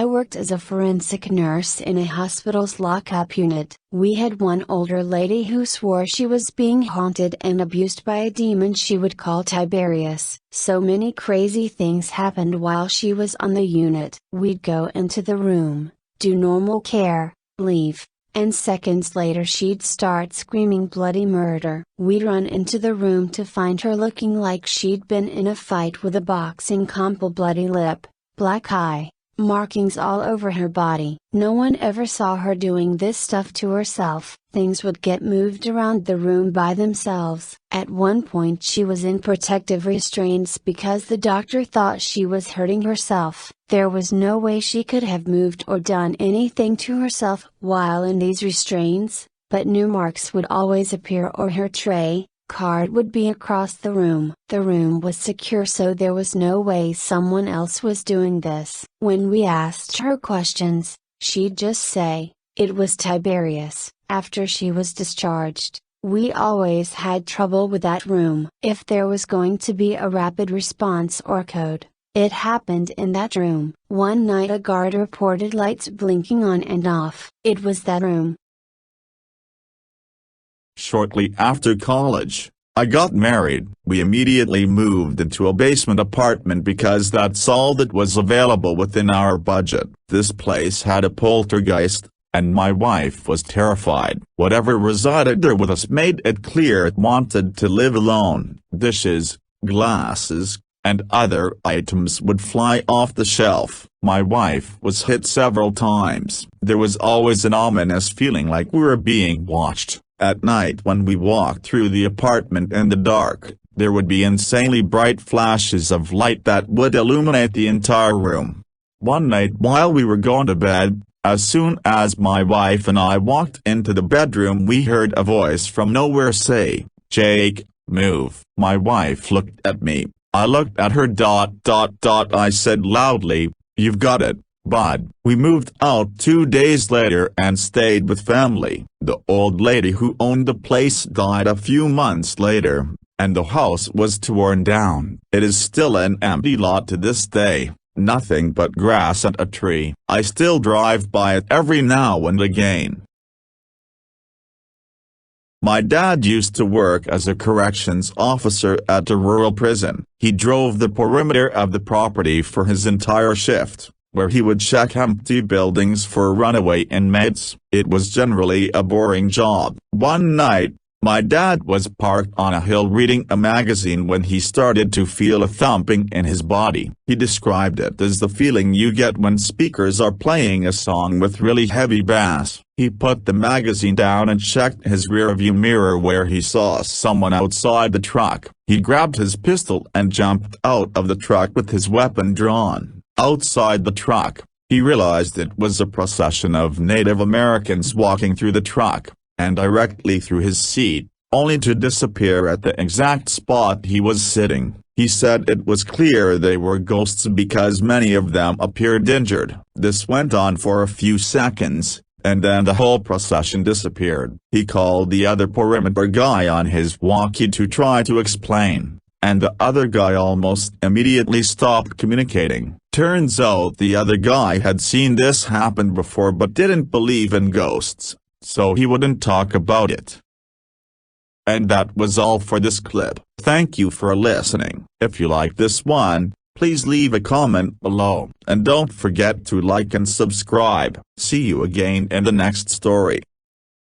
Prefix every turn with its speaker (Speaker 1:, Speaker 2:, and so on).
Speaker 1: worked as a forensic nurse in a hospital's lockup unit. We had one older lady who swore she was being haunted and abused by a demon she would call Tiberius. So many crazy things happened while she was on the unit. We'd go into the room, do normal care, leave, and seconds later she'd start screaming bloody murder. We'd run into the room to find her looking like she'd been in a fight with a boxing comp, bloody lip, black eye, markings all over her body. No one ever saw her doing this stuff to herself. Things would get moved around the room by themselves. At one point she was in protective restraints because the doctor thought she was hurting herself. There was no way she could have moved or done anything to herself while in these restraints, but new marks would always appear or her card would be across the room. The room was secure, so there was no way someone else was doing this. When we asked her questions, she'd just say, "It was Tiberius." After she was discharged, we always had trouble with that room. If there was going to be a rapid response or code, it happened in that room. One night a guard reported lights blinking on and off. It was that room.
Speaker 2: Shortly after college, I got married. We immediately moved into a basement apartment because that's all that was available within our budget. This place had a poltergeist, and my wife was terrified. Whatever resided there with us made it clear it wanted to live alone. Dishes, glasses, and other items would fly off the shelf. My wife was hit several times. There was always an ominous feeling like we were being watched. At night when we walked through the apartment in the dark, there would be insanely bright flashes of light that would illuminate the entire room. One night while we were going to bed, as soon as my wife and I walked into the bedroom, we heard a voice from nowhere say, "Jake, move." My wife looked at me. I looked at her. I said loudly, "You've got it, bud." We moved out 2 days later and stayed with family. The old lady who owned the place died a few months later, and the house was torn down. It is still an empty lot to this day, nothing but grass and a tree. I still drive by it every now and again. My dad used to work as a corrections officer at a rural prison. He drove the perimeter of the property for his entire shift, where he would check empty buildings for runaway inmates. It was generally a boring job. One night, my dad was parked on a hill reading a magazine when he started to feel a thumping in his body. He described it as the feeling you get when speakers are playing a song with really heavy bass. He put the magazine down and checked his rearview mirror where he saw someone outside the truck. He grabbed his pistol and jumped out of the truck with his weapon drawn. Outside the truck, he realized it was a procession of Native Americans walking through the truck, and directly through his seat, only to disappear at the exact spot he was sitting. He said it was clear they were ghosts because many of them appeared injured. This went on for a few seconds, and then the whole procession disappeared. He called the other perimeter guy on his walkie to try to explain, and the other guy almost immediately stopped communicating. Turns out the other guy had seen this happen before but didn't believe in ghosts, so he wouldn't talk about it. And that was all for this clip. Thank you for listening. If you like this one, please leave a comment below, and don't forget to like and subscribe. See you again in the next story.